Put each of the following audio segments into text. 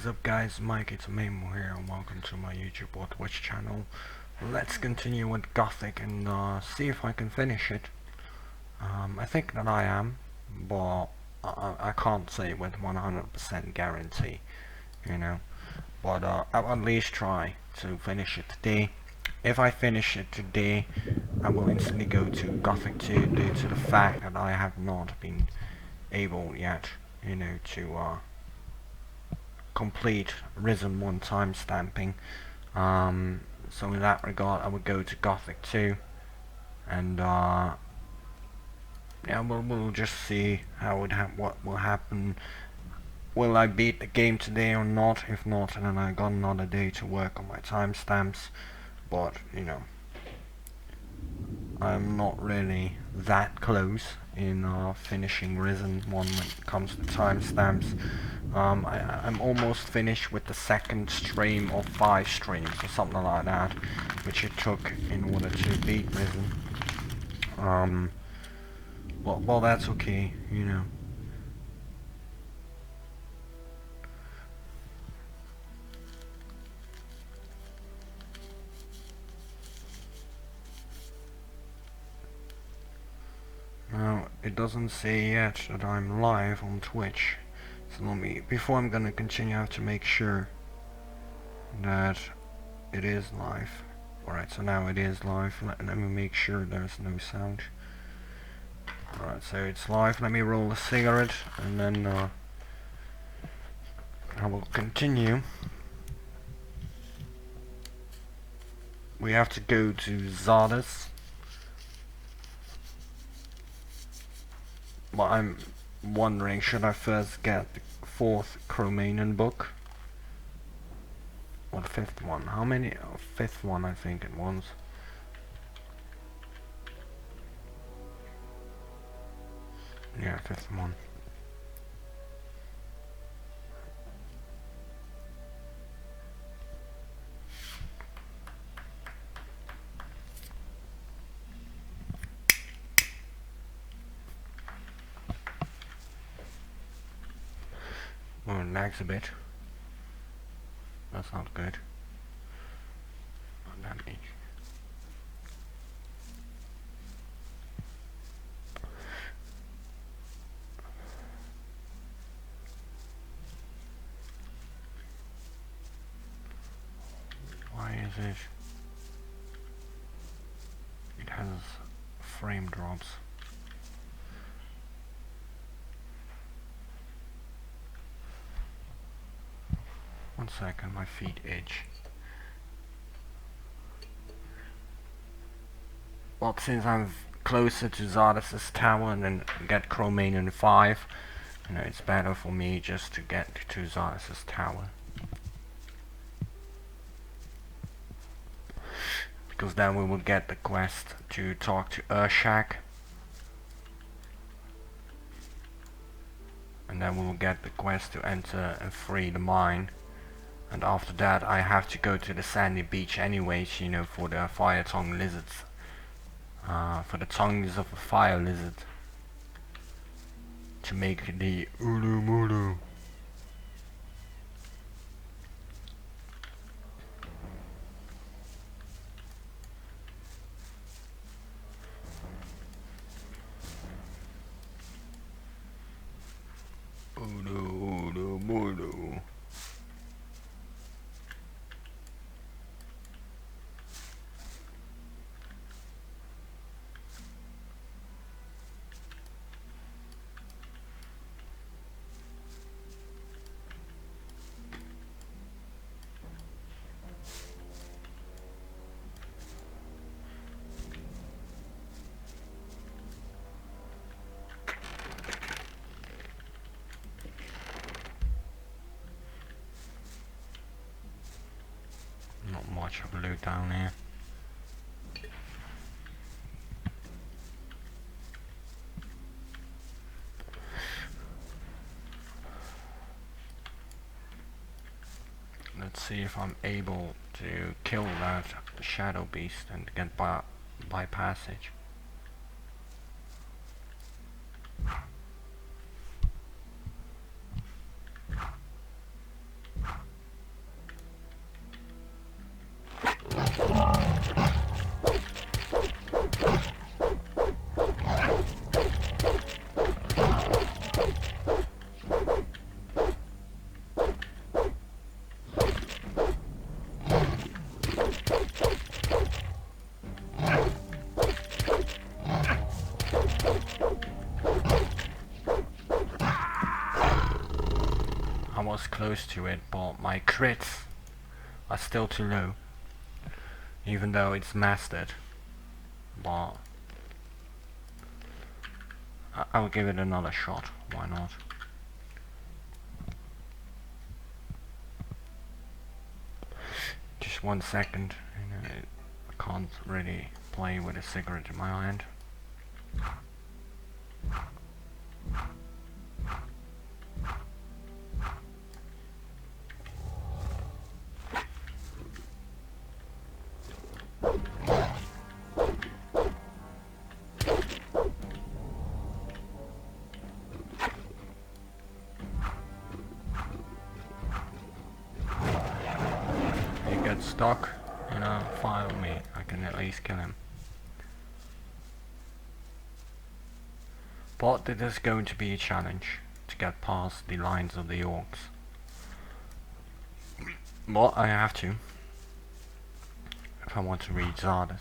What's up guys, Meikitamemo here and welcome to my YouTube or Twitch channel. Let's continue with Gothic and see if I can finish it. I think that I am, but I can't say with 100% guarantee, you know. But I'll at least try to finish it today. If I finish it today, I will instantly go to Gothic 2 due to the fact that I have not been able yet, you know, to complete Risen 1 timestamping. So in that regard I would go to Gothic 2 and yeah, we'll just see how what will happen. Will I beat the game today or not? If not, then I got another day to work on my timestamps, but you know, I'm not really that close in finishing Risen 1 when it comes to timestamps. I'm almost finished with the second stream of 5 streams or something like that, which it took in order to beat Risen. Well, that's okay, you know. Now, it doesn't say yet that I'm live on Twitch. So before I'm gonna continue, I have to make sure that it is live. Alright, so now it is live. Let me make sure there's no sound. Alright, so it's live. Let me roll a cigarette and then I will continue. We have to go to Xardas. But I'm wondering, should I first get the 4th Cromanian book? Or the 5th one? How many? 5th one, I think it was. Yeah, 5th one. Oh, it lags a bit. That's not good. Not damage. Why is it? It has frame drops. One second, my feet itch. Well, since I'm closer to Xardas' tower and then get Cromanian 5, you know, it's better for me just to get to Xardas' tower. Because then we will get the quest to talk to Urshak. And then we will get the quest to enter and free the mine. And after that I have to go to the sandy beach anyways, you know, for the fire tongue lizards. For the tongues of a fire lizard. To make the Ulu Mulu. Ulu Ulu Mulu. Not much of loot down here. Let's see if I'm able to kill that shadow beast and get by passage. close to it, but my crits are still too low, even though it's mastered. But I'll give it another shot, why not? Just 1 second, you know, I can't really play with a cigarette in my hand. Stuck, you know, fire me. I can at least kill him. But it is going to be a challenge to get past the lines of the orcs. But I have to, if I want to reach Xardas.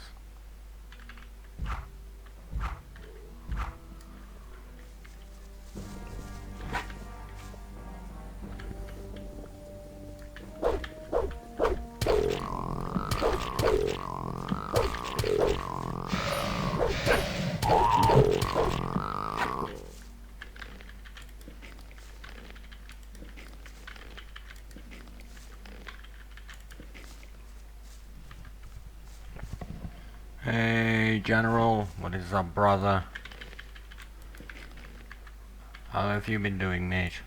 Hey General, what is up brother? How have you been doing, mate?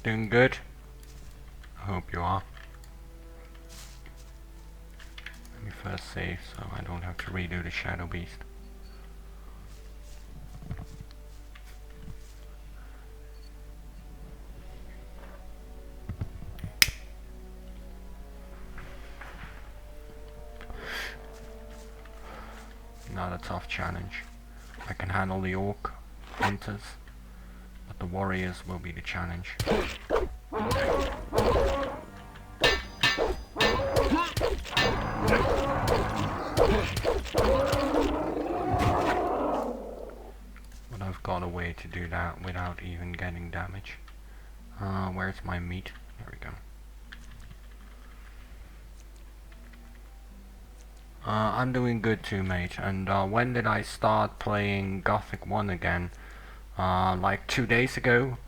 Doing good? I hope you are. Let me first save so I don't have to redo the Shadow Beast. Not a tough challenge. I can handle the orc hunters, but the warriors will be the challenge. But I've got a way to do that without even getting damage. Where's my meat? There we go. I'm doing good too, mate. And when did I start playing Gothic 1 again? Like 2 days ago.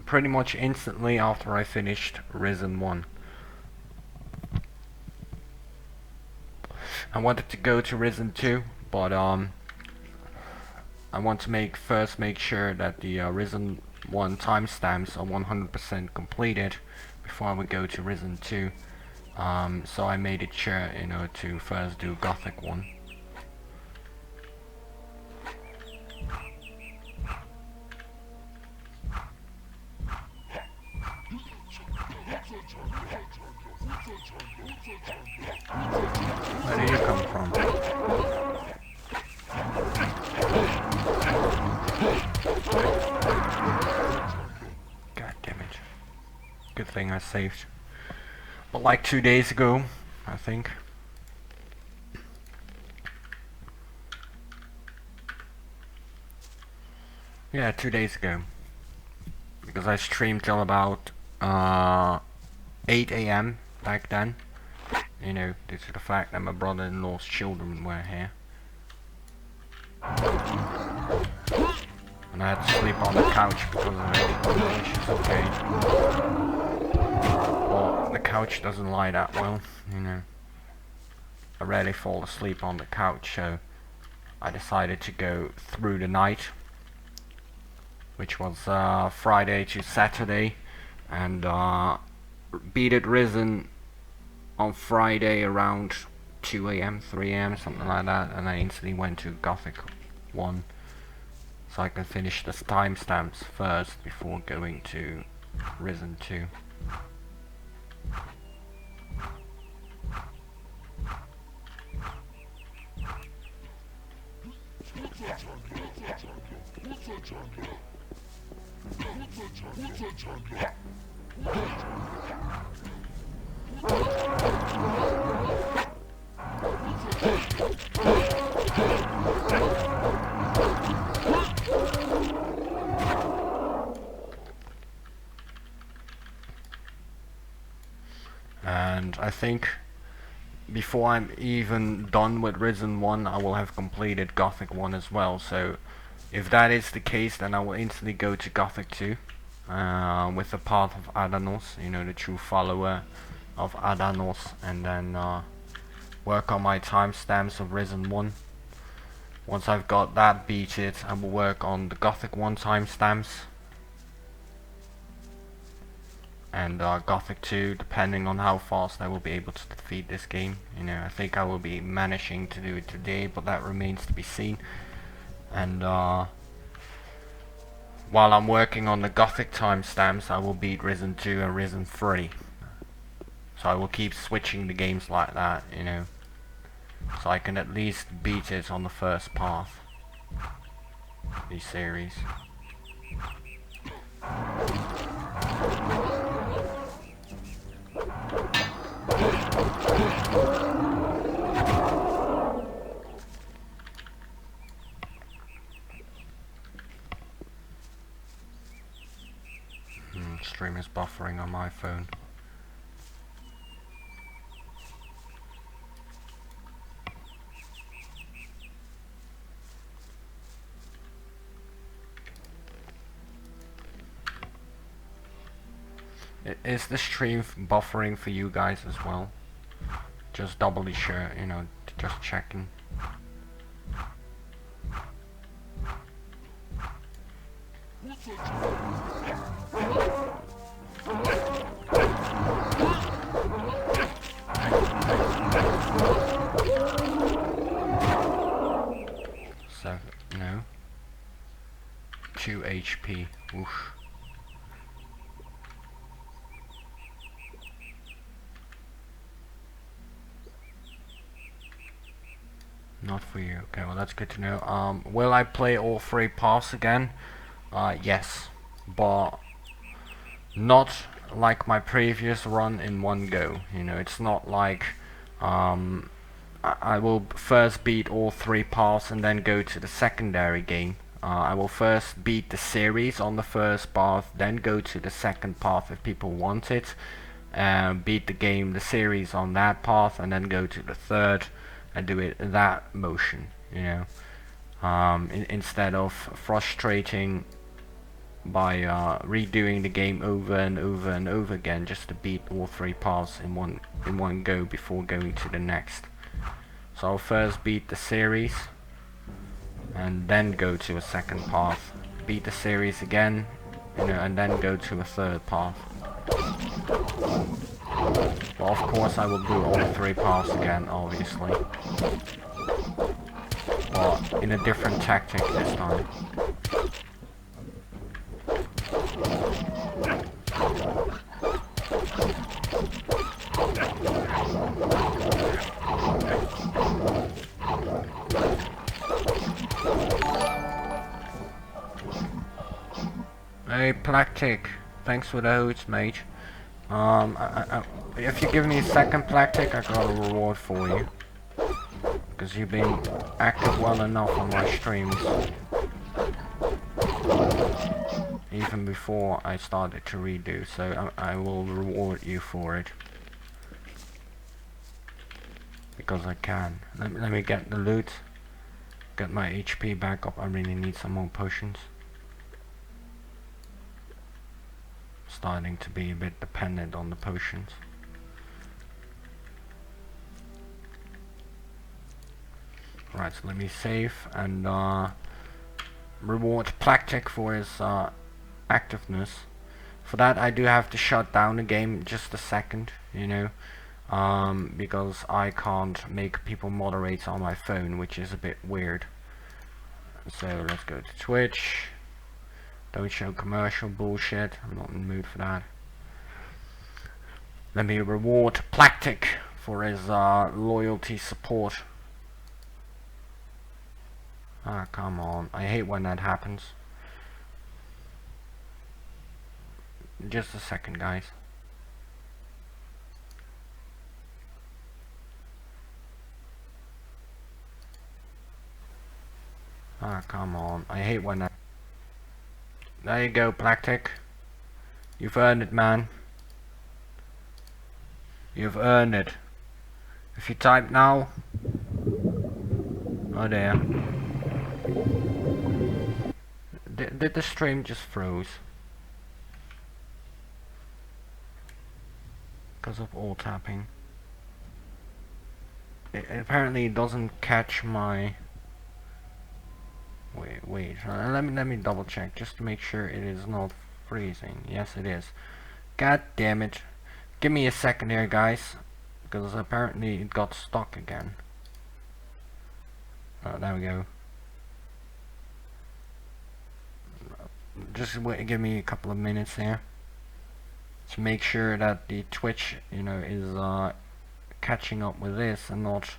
Pretty much instantly after I finished Risen 1. I wanted to go to Risen 2, but I want to first make sure that the Risen 1 timestamps are 100% completed before I would go to Risen 2. So I made it sure, you know, to first do Gothic 1. Where did you come from? God damn it. Good thing I saved. But like 2 days ago, I think. Yeah, 2 days ago. Because I streamed till about 8 AM back then. You know, due to the fact that my brother-in-law's children were here. And I had to sleep on the couch because of it, which is okay. Well, the couch doesn't lie that well, you know. I rarely fall asleep on the couch, so I decided to go through the night, which was Friday to Saturday, and beat it Risen on Friday around 2 AM, 3 AM, something like that, and I instantly went to Gothic 1 so I can finish the timestamps first before going to Risen 2. I think before I'm even done with Risen 1, I will have completed Gothic 1 as well. So if that is the case, then I will instantly go to Gothic 2 with the path of Adanos, you know, the true follower of Adanos, and then work on my timestamps of Risen 1. Once I've got that beated, I will work on the Gothic 1 timestamps and Gothic 2, depending on how fast I will be able to defeat this game. You know, I think I will be managing to do it today, but that remains to be seen. And while I'm working on the Gothic timestamps, I will beat Risen 2 and Risen 3. So I will keep switching the games like that, you know, so I can at least beat it on the first path, these series. Stream is buffering on my phone. Is the stream buffering for you guys as well? Just doubly sure, you know, just checking. So, no. 2 HP. Oof. Not for you. Okay, well that's good to know. Will I play all 3 paths again? Yes, but not like my previous run in one go. You know, it's not like I will first beat all 3 paths and then go to the secondary game. I will first beat the series on the first path, then go to the second path if people want it, beat the series on that path, and then go to the third and do it in that motion, you know, instead of frustrating by redoing the game over and over and over again just to beat all 3 paths in one go before going to the next. So I'll first beat the series and then go to a second path, beat the series again, you know, and then go to a third path. Well, of course I will do all 3 paths again, obviously, but in a different tactic this time. Hey, Plactic, thanks for the host, Mage. If you give me a second Plactic, I got a reward for you, because you've been active well enough on my streams, even before I started to redo, so I will reward you for it, because I can. Let me get the loot, get my HP back up. I really need some more potions. Starting to be a bit dependent on the potions. Right, so let me save and reward Plactic for his activeness. For that I do have to shut down the game just a second, you know, because I can't make people moderate on my phone, which is a bit weird. So let's go to Twitch. Don't show commercial bullshit. I'm not in the mood for that. Let me reward Plactic for his loyalty support. Ah, come on. I hate when that happens. Just a second, guys. Ah, come on. I hate when that... There you go, Plactic. You've earned it, man. You've earned it. If you type now... Oh dear. Did the stream just froze? Because of all tapping. It apparently doesn't catch my... Wait. Let me double check just to make sure it is not freezing. Yes, it is. God damn it. Give me a second here, guys. Because apparently it got stuck again. Oh, there we go. Just wait, give me a couple of minutes there to make sure that the Twitch, you know, is catching up with this and not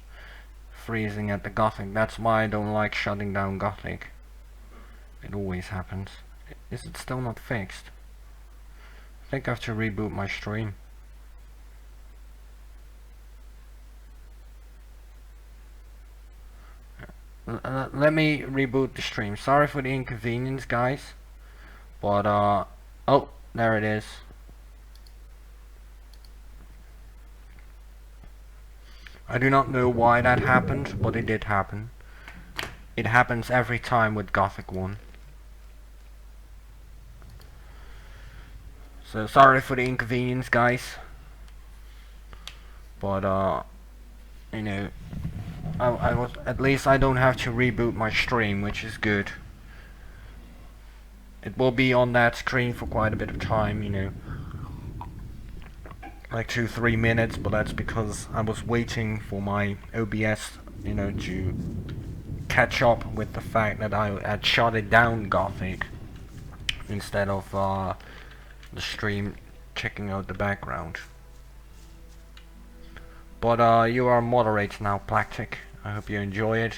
freezing at the Gothic. That's why I don't like shutting down Gothic. It always happens. Is it still not fixed? I think I have to reboot my stream. Let me reboot the stream. Sorry for the inconvenience, guys. But oh, there it is. I do not know why that happened, but it did happen. It happens every time with Gothic 1. So sorry for the inconvenience, guys. But you know, I was, at least I don't have to reboot my stream, which is good. It will be on that screen for quite a bit of time, you know, like 2-3 minutes, but that's because I was waiting for my OBS, you know, to catch up with the fact that I had shut it down Gothic instead of the stream checking out the background. But you are moderate now, Plactic. I hope you enjoy it.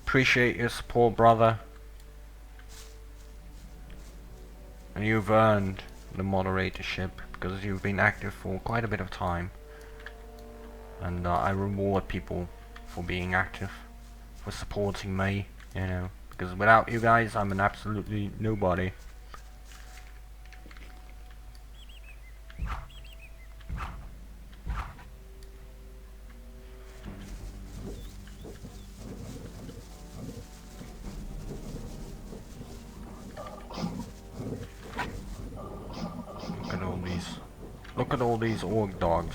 Appreciate your support, brother. And you've earned the moderatorship because you've been active for quite a bit of time. And I reward people for being active, for supporting me, you know, because without you guys I'm an absolutely nobody. Look at all these orc dogs.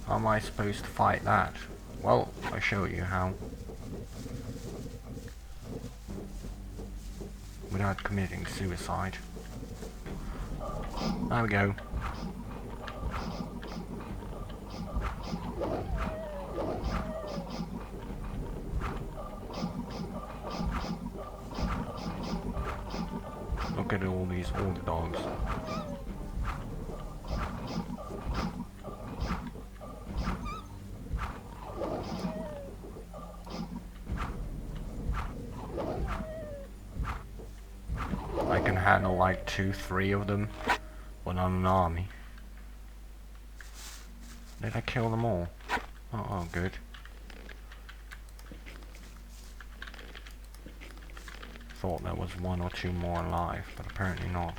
How am I supposed to fight that? Well, I'll show you how. Without committing suicide. There we go. Look at all these orc dogs. I can handle like 2-3 of them when I'm an army. Did I kill them all? Oh, good. Thought there was 1 or 2 more alive, but apparently not.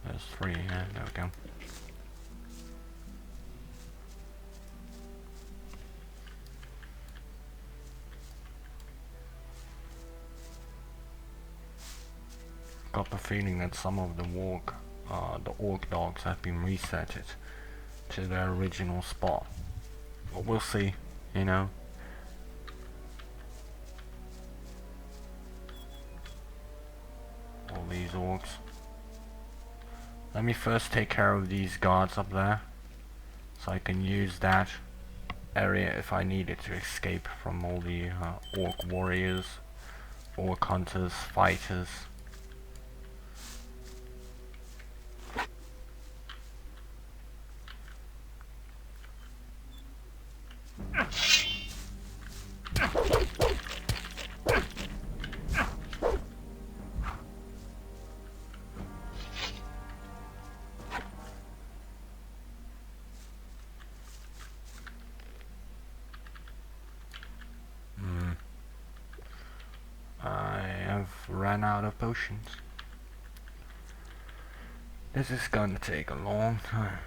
There's 3, yeah, there we go. Got the feeling that some of the orc dogs have been resetted to their original spot. But we'll see, you know. All these orcs. Let me first take care of these guards up there, so I can use that area if I need it to escape from all the orc warriors, orc hunters, fighters. I have ran out of potions. This is gonna take a long time.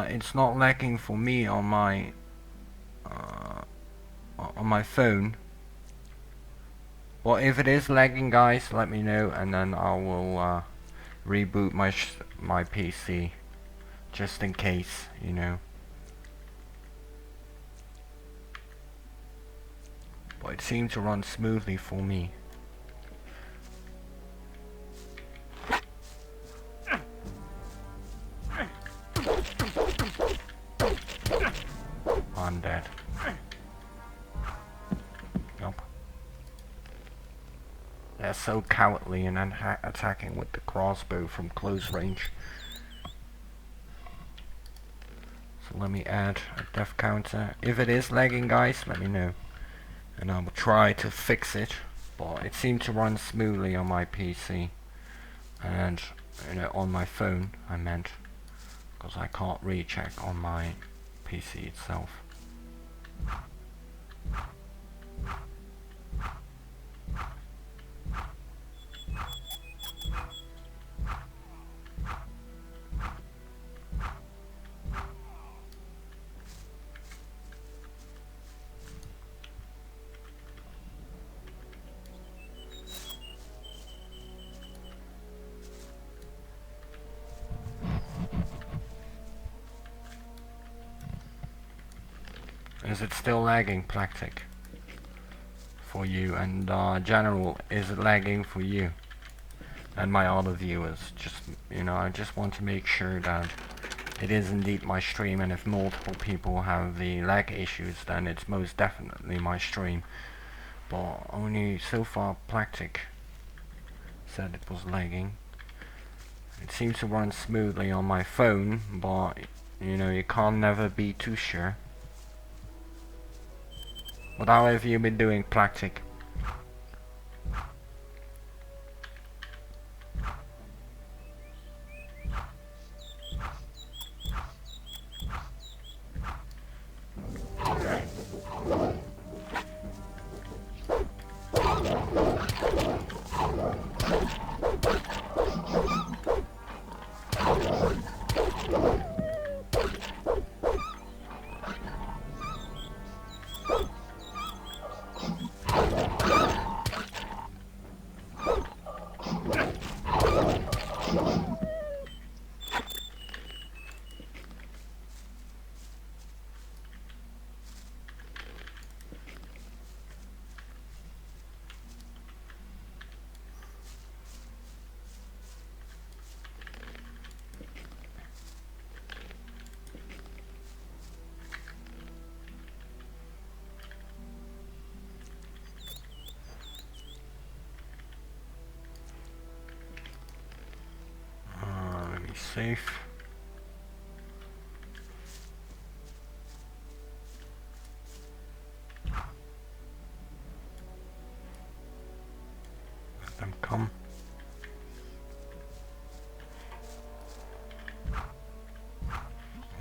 It's not lagging for me on my phone. Well, if it is lagging, guys, let me know, and then I will reboot my PC, just in case, you know. But it seemed to run smoothly for me. I'm dead. Yup. They're so cowardly and attacking with the crossbow from close range. So let me add a death counter. If it is lagging, guys, let me know, and I will try to fix it. But it seemed to run smoothly on my PC, and on my phone I meant, because I can't recheck on my PC itself. Is it still lagging, Plactic, for you? And General, is it lagging for you and my other viewers? Just, I just want to make sure that it is indeed my stream, and if multiple people have the lag issues, then it's most definitely my stream. But only so far Plactic said it was lagging. It seems to run smoothly on my phone, but you can't never be too sure. What have you been doing, Plactic? Safe. Let them come.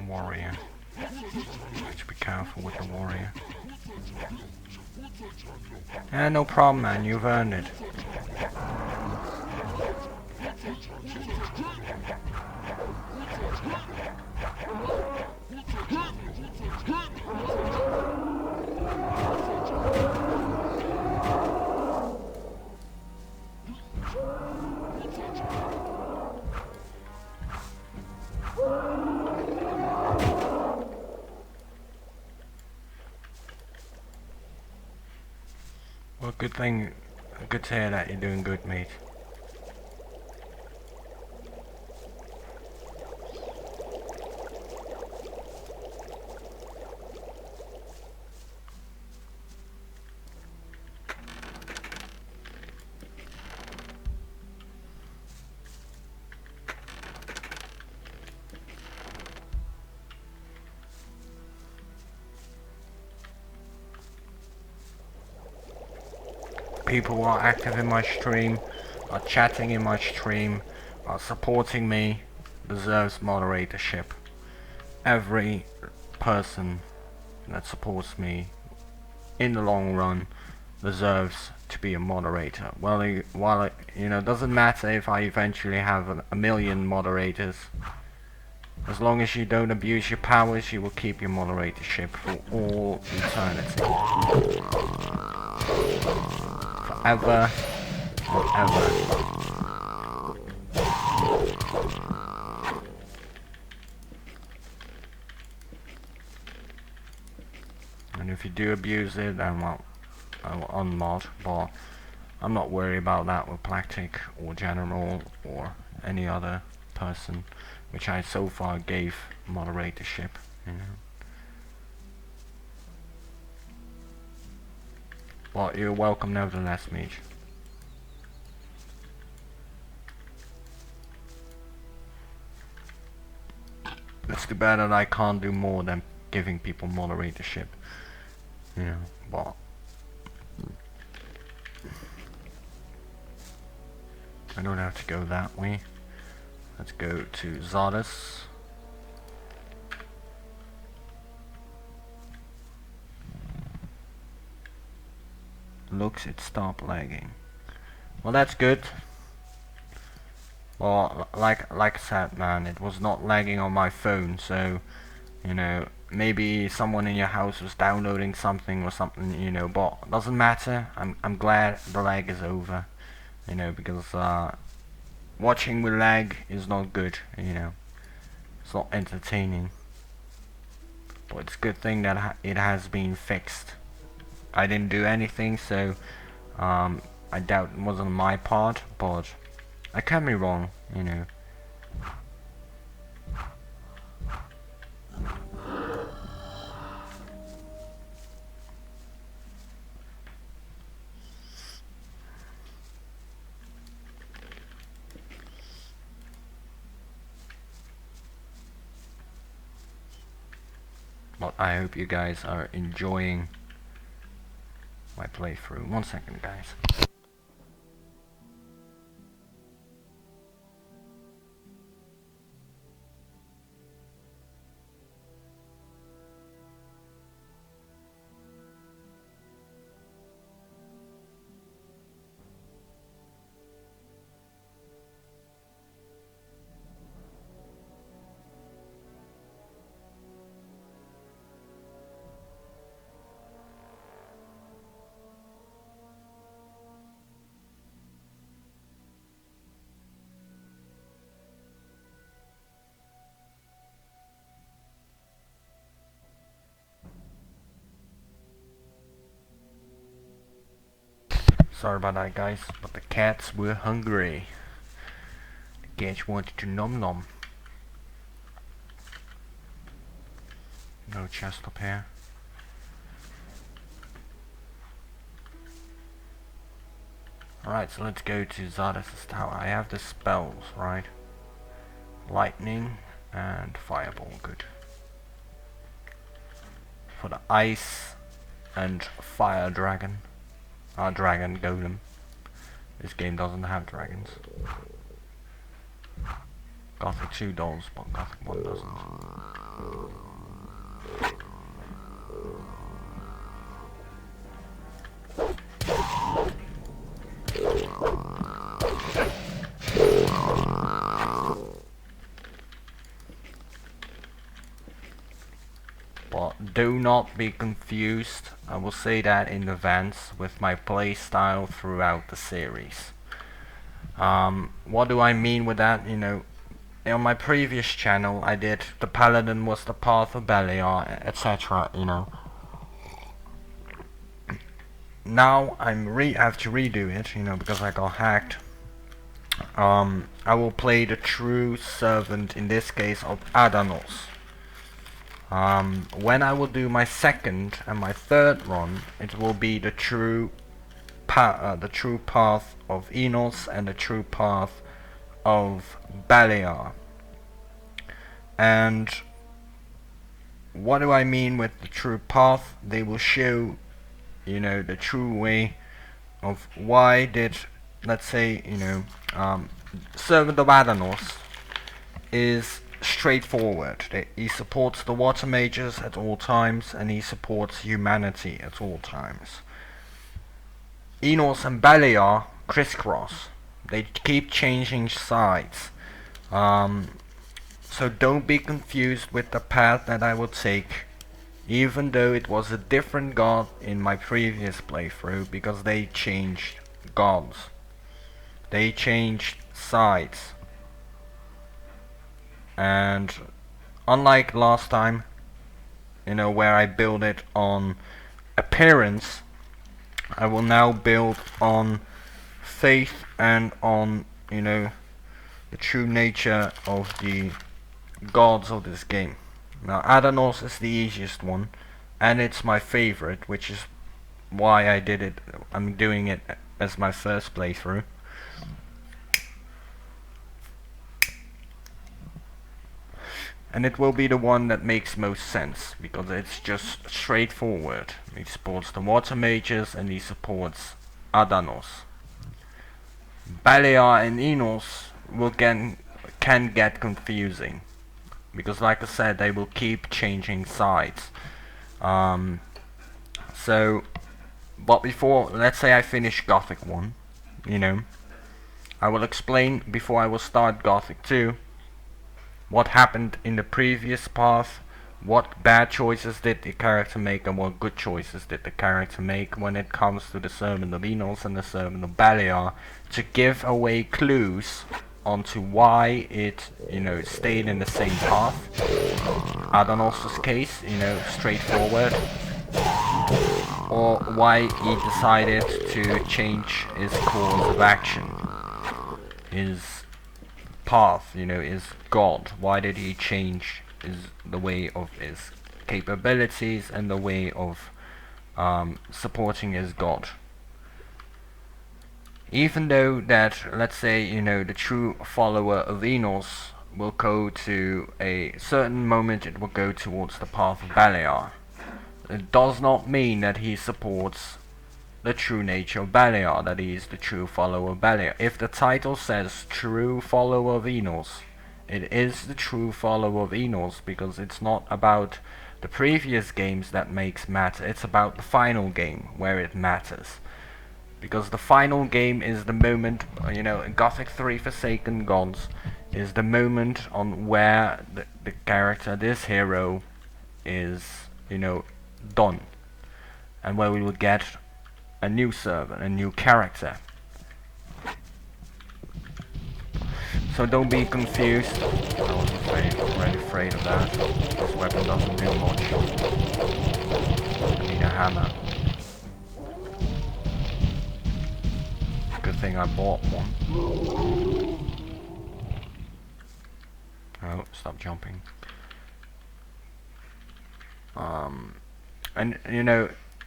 Warrior. Just be careful with the warrior. Yeah, no problem, man. You've earned it. Well, good to hear that you're doing good, mate. People who are active in my stream, are chatting in my stream, are supporting me, deserves moderatorship. Every person that supports me in the long run deserves to be a moderator. Well, you know, doesn't matter if I eventually have a million moderators. As long as you don't abuse your powers, you will keep your moderatorship for all eternity. Forever and ever. And if you do abuse it, then well, I will unmod, but I'm not worried about that with Plactic or General or any other person which I so far gave moderatorship, you know. But you're welcome nevertheless, Mage. It's too bad that I can't do more than giving people moderatorship, you know, but I don't have to go that way. Let's go to Xardas. Looks it stopped lagging. Well, that's good. Well, like I said, man, it was not lagging on my phone, so you know, maybe someone in your house was downloading something or something, you know, but doesn't matter. I'm glad the lag is over, you know, because watching with lag is not good, you know. It's not entertaining. But it's a good thing that it has been fixed. I didn't do anything, so I doubt it wasn't my part, but I can be wrong, you know. But I hope you guys are enjoying my playthrough. 1 second, guys. Sorry about that, guys, but the cats were hungry. The cats wanted to nom nom. No chest up here. Alright, so let's go to Xardas' tower. I have the spells, right? Lightning and fireball, good. For the ice and fire dragon. Dragon Golem. This game doesn't have dragons. Gothic 2 does, but Gothic 1 doesn't. But do not be confused, I will say that in advance, with my playstyle throughout the series. What do I mean with that? You know, on my previous channel I did the Paladin was the path of Beliar, etc, you know. Now I have to redo it, you know, because I got hacked. I will play the true servant, in this case of Adanos. When I will do my second and my third run, it will be the true path of Innos and the true path of Beliar. And what do I mean with the true path? They will show, you know, the true way of why did, let's say, you know, Servant of Adanos is straightforward. He supports the water mages at all times, and he supports humanity at all times. Innos and Beliar crisscross. They keep changing sides. So don't be confused with the path that I will take, even though it was a different god in my previous playthrough, because they changed gods. They changed sides. And unlike last time, where I build it on appearance, I will now build on faith and on, the true nature of the gods of this game. Now Adanos is the easiest one, and it's my favorite, which is why I'm doing it as my first playthrough. And it will be the one that makes most sense, because it's just straightforward. He supports the water mages and he supports Adanos. Beliar and Innos can get confusing, because like I said, they will keep changing sides. But before, let's say I finish Gothic 1, I will explain before I will start Gothic 2 what happened in the previous path, what bad choices did the character make and what good choices did the character make when it comes to the sermon of Innos and the sermon of Beliar, to give away clues onto why it, stayed in the same path. Adanos' case, straightforward. Or why he decided to change his course of action. His path, his god. Why did he change the way of his capabilities and the way of supporting his god? Even though that, let's say, the true follower of Innos will go to a certain moment, it will go towards the path of Beliar. It does not mean that he supports the true nature of Beliar, that he is the true follower of Beliar. If the title says true follower of Innos, it is the true follower of Innos, because it's not about the previous games that makes matter, it's about the final game where it matters. Because the final game is the moment, in Gothic 3 Forsaken Gods, is the moment on where the character, this hero, is, done. And where we will get a new servant, a new character. So don't be confused. I was already afraid of that. This weapon doesn't do much. I need a hammer. Good thing I bought one. Oh, stop jumping. And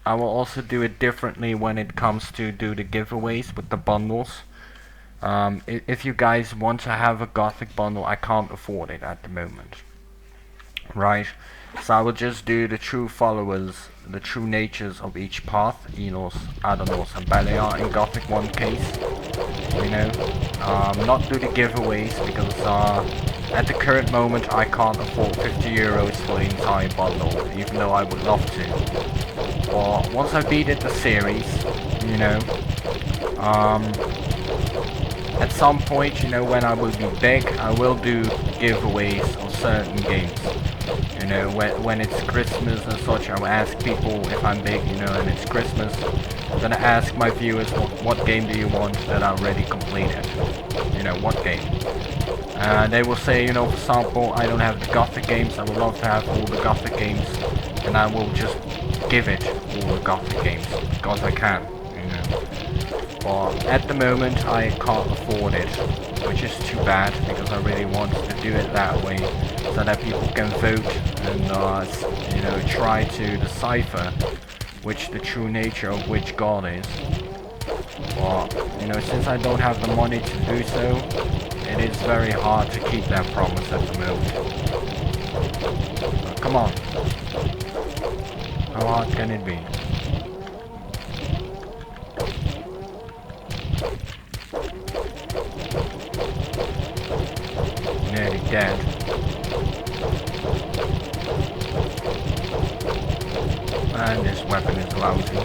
I will also do it differently when it comes to do the giveaways with the bundles. If you guys want to have a Gothic bundle, I can't afford it at the moment. Right? So I will just do the true followers, the true natures of each path, Innos, Adanos and Beliar in Gothic 1 case. Not do the giveaways, because at the current moment I can't afford 50 euros for the entire bundle, even though I would love to. But once I beat the series, at some point, when I will be big, I will do giveaways on certain games. When it's Christmas and such, I will ask people if I'm big, and it's Christmas. I'm gonna ask my viewers, what game do you want that I already completed? What game? They will say, for example, I don't have the Gothic games, I would love to have all the Gothic games, and I will just give it all the Gothic games, because I can, But at the moment I can't afford it, which is too bad, because I really want to do it that way, so that people can vote and try to decipher which the true nature of which god is. But since I don't have the money to do so, it is very hard to keep that promise at the moment. Come on, how hard can it be? Nearly dead. And this weapon is lousy.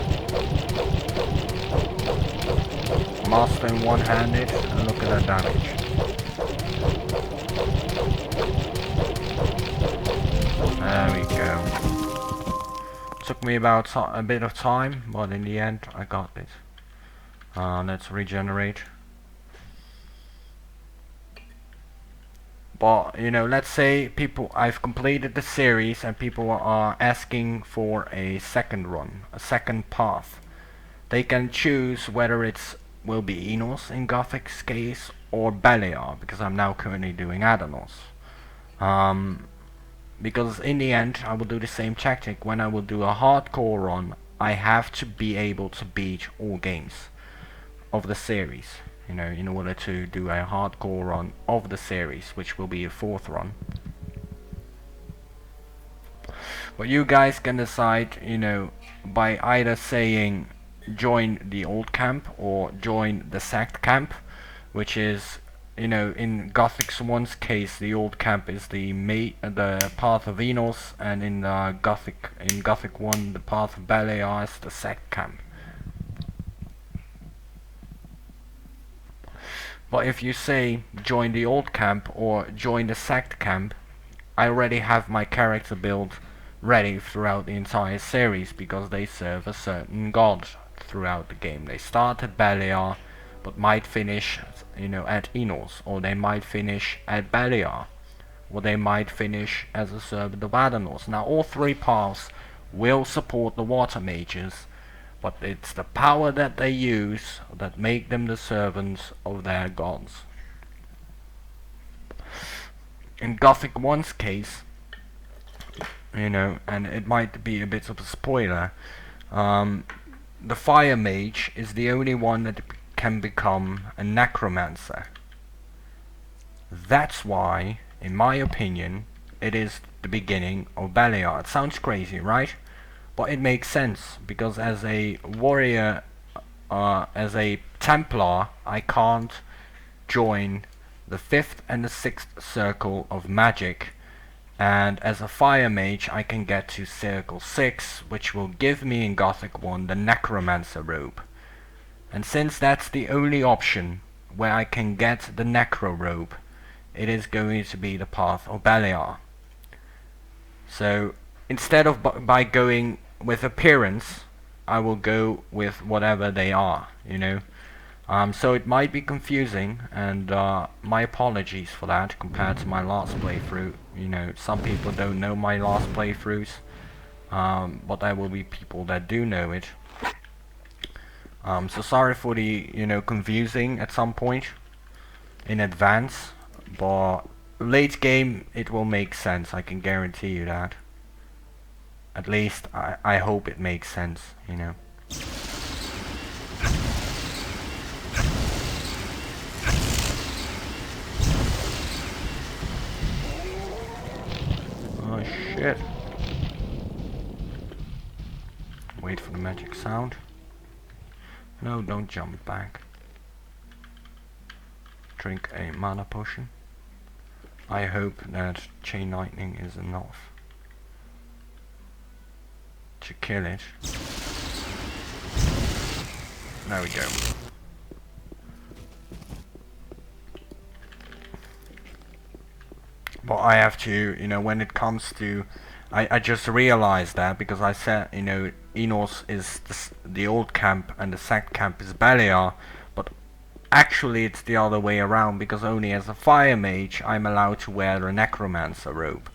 Master in one-handed, and look at that damage. There we go. Took me about a bit of time, but in the end I got it. Let's regenerate. But you know, let's say I've completed the series and people are asking for a second run, a second path. They can choose whether it's will be Innos in Gothic's case or Beliar, because I'm now currently doing Adanos. Because in the end I will do the same tactic. When I will do a hardcore run, I have to be able to beat all games of the series, you know, in order to do a hardcore run of the series, which will be a 4th run. But you guys can decide, you know, by either saying join the old camp or join the sacked camp, which is, you know, in Gothic's one's case the old camp is the path of Innos, and in Gothic 1 the path of Beliar is the sacked camp. But if you say join the old camp or join the sacked camp, I already have my character build ready throughout the entire series, because they serve a certain god throughout the game. They start at Beliar, but might finish, you know, at Innos, or they might finish at Beliar, or they might finish as a servant of Adanos. Now all 3 paths will support the water mages, but it's the power that they use that make them the servants of their gods. In Gothic 1's case, you know, and it might be a bit of a spoiler, the Fire Mage is the only one that can become a Necromancer. That's why, in my opinion, it is the beginning of Beliar. It sounds crazy, right? But it makes sense, because as a warrior, as a Templar, I can't join the 5th and the 6th circle of magic. And as a Fire Mage I can get to Circle 6, which will give me in Gothic 1 the Necromancer robe. And since that's the only option where I can get the Necro robe, it is going to be the path of Beliar. So instead of by going with appearance, I will go with whatever they are, you know. So it might be confusing, and my apologies for that compared to my last playthrough. You know, some people don't know my last playthroughs, but there will be people that do know it. So sorry for the, you know, confusing at some point in advance, but late game it will make sense, I can guarantee you that. At least I hope it makes sense, you know. Oh shit. Wait for the magic sound. No, don't jump back. Drink a mana potion. I hope that Chain Lightning is enough to kill it. There we go. But I have to, you know, when it comes to, I just realized that, because I said, you know, Innos is the old camp and the sacked camp is Beliar, but actually it's the other way around, because only as a Fire Mage I'm allowed to wear a Necromancer robe.